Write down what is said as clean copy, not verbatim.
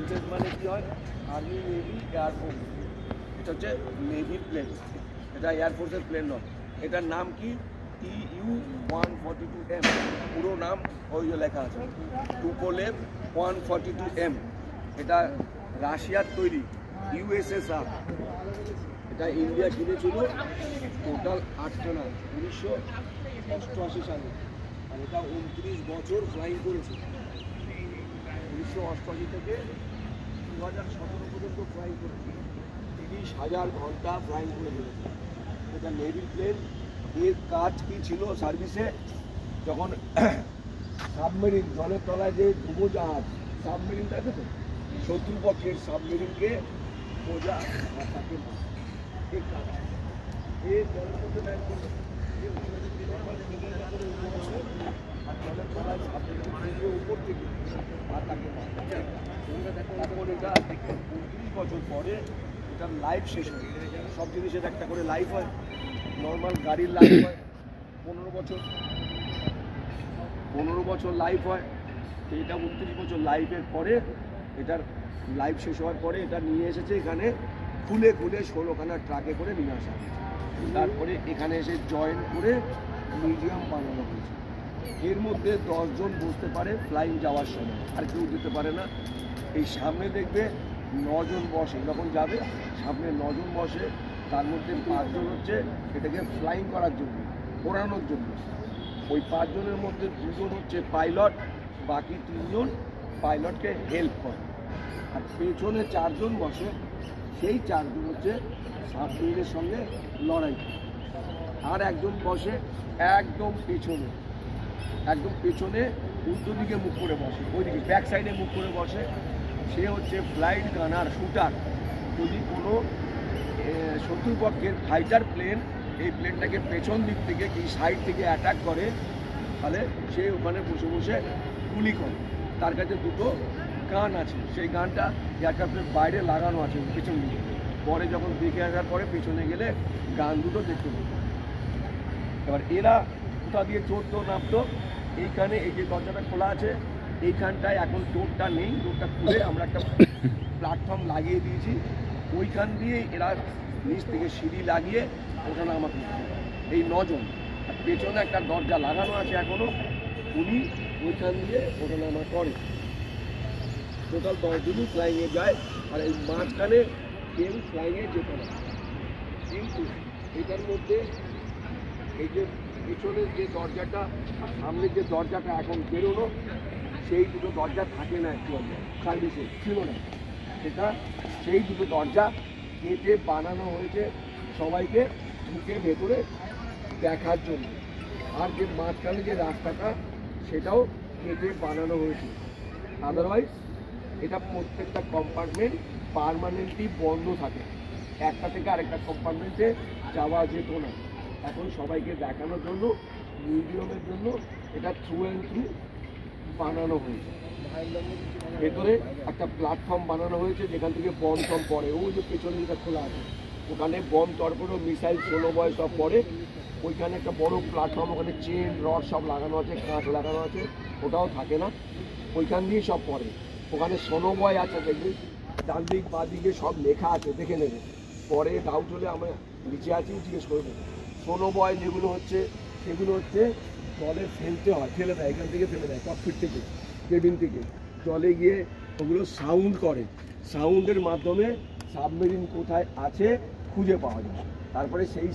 Defence মানে কি হয়, আর্মি, নেভি, এয়ারফোর্স। এটা হচ্ছে নেভির প্লেন, এটা এয়ারফোর্সের প্লেন নয়। এটার নাম কি TU-142M, পুরো নাম ওই যে লেখা আছে, টুপোলেভ 142M। এটা রাশিয়ার তৈরি, USSR। এটা ইন্ডিয়া কিনেছিল টোটাল 8খানা 1988 সালে, আর এটা 29 বছর ফ্লাইং করেছে। 1988 থেকে 2017 পর্যন্ত ফ্লাইং করেছে, 30,000 ঘন্টা ফ্লাইং করে ফেলেছে। এটা নেভি প্লেন। এর কাজ কি ছিল সার্ভিসে, যখন সাবমেরিন, জলের তলায় যে ডুবোজাহাজ সাবমেরিন থাকে তো, শত্রুপক্ষের সাবমেরিনকে বোঝা আর তাকে এই কাজ, এই জলের মধ্যে ব্যাগ করবে, আর জলের তলায় সাবমেরিন উপর থেকে আর তাকে তারপর এটা 29 বছর পরে এটার লাইফ শেষ হয়। সব জিনিসের একটা করে লাইফ হয়। নর্মাল গাড়ির লাইফ হয় 15 বছর লাইফ হয়। তো এটা 29 বছর লাইফের পরে এটার লাইফ শেষ হওয়ার পরে এটা নিয়ে এসেছে এখানে খুলে 16খানা ট্রাকে করে নিয়ে আসা হয়েছে। তারপরে এখানে এসে জয়েন করে মিউজিয়াম বানানো হয়েছে। এর মধ্যে 10 জন বসতে পারে ফ্লাইং যাওয়ার সময়, আর কেউ যেতে পারে না। এই সামনে দেখবে 9 জন বসে, যখন যাবে সামনে 9 জন বসে, তার মধ্যে 5 জন হচ্ছে এটাকে ফ্লাইং করার জন্য, ওড়ানোর জন্য। ওই 5 জনের মধ্যে 2 জন হচ্ছে পাইলট, বাকি 3 জন পাইলটকে হেল্প করে। আর পেছনে 4 জন বসে, সেই 4 জন হচ্ছে সাবমেরিনের সঙ্গে লড়াই করে। আর একজন বসে একদম পেছনে উল্টো দিকে মুখ করে বসে, ওইদিকে ব্যাক সাইডে মুখ করে বসে। সে হচ্ছে ফ্লাইট গানার, শুটার। যদি কোনো শত্রুপক্ষের ফাইটার প্লেন এই প্লেনটাকে পেছন দিক থেকে কি সাইড থেকে অ্যাটাক করে, তাহলে সে ওখানে বসে বসে গুলি করে। তার কাছে 2টো গান আছে, সেই গানটা এয়ারক্রাফ্টের বাইরে লাগানো আছে পেছন দিকে। পরে যখন দেখে আসার পরে পেছনে গেলে গান দুটো দেখতে পাবে। এবার এরা কোথা দিয়ে চড়তো নামতো, এইখানে এই যে দরজাটা খোলা আছে, এইখানটায় এখন ডোরটা নেই, ডোরটা খুলে আমরা একটা প্ল্যাটফর্ম লাগিয়ে দিয়েছি। ওইখান দিয়ে এরা নিচ থেকে সিঁড়ি লাগিয়ে ওখানে আমার এই 9 জন। আর পেছনে একটা দরজা লাগানো আছে এখনও, উনি ওইখান দিয়ে ওখানে আমার করে। টোটাল 10 জনই ফ্লাইংয়ে যায়। আর এই মাঝখানে কেউ ফ্লাইংয়ে যেত না। কিন্তু এটার মধ্যে এই যে পেছনের যে দরজাটা আর সামনের যে দরজাটা এখন বেরোনো, সেই 2টো দরজা থাকে না অ্যাকচুয়ালি, সার্ভিসে ছিল না। সেটা সেই 2টো দরজা কেটে বানানো হয়েছে সবাইকে ঢুকে ভেতরে দেখার জন্য। আর যে মাঝখানে যে রাস্তাটা সেটাও কেটে বানানো হয়েছে। আদারওয়াইজ এটা প্রত্যেকটা কম্পার্টমেন্ট পার্মানেন্টলি বন্ধ থাকে, একটা থেকে আরেকটা কম্পার্টমেন্টে যাওয়া যেত না। এখন সবাইকে দেখানোর জন্য, মিউজিয়ামের জন্য এটা থ্রু অ্যান্ড থ্রু বানানো হয়েছে। ভেতরে একটা প্ল্যাটফর্ম বানানো হয়েছে যেখান থেকে বম টম পড়ে, ওই যে পেছন দিকটা খোলা আছে, ওখানে বম টর্পেডো মিসাইল 16 বয় সব পড়ে। ওইখানে একটা বড় প্ল্যাটফর্ম, ওখানে চেন রড সব লাগানো আছে, কাঁচ লাগানো আছে, ওটাও থাকে না, ওইখান দিয়ে সব পড়ে। ওখানে সোনোবয় আছে, দেখবি ডান দিক বা দিকে সব লেখা আছে, দেখে নেবে। পরে ডাউট হলে আমরা নিচে আছি, জিজ্ঞেস করে দেবো। সোনোবয় যেগুলো হচ্ছে সেগুলো হচ্ছে জলে ফেলতে হয়, ফেলে দেয়, এখান থেকে ফেলে দেয়, ককপিট থেকে, কেবিন থেকে জলে গিয়ে ওগুলো সাউন্ড করে। সাউন্ডের মাধ্যমে সাবমেরিন কোথায় আছে খুঁজে পাওয়া যায়। তারপরে সেই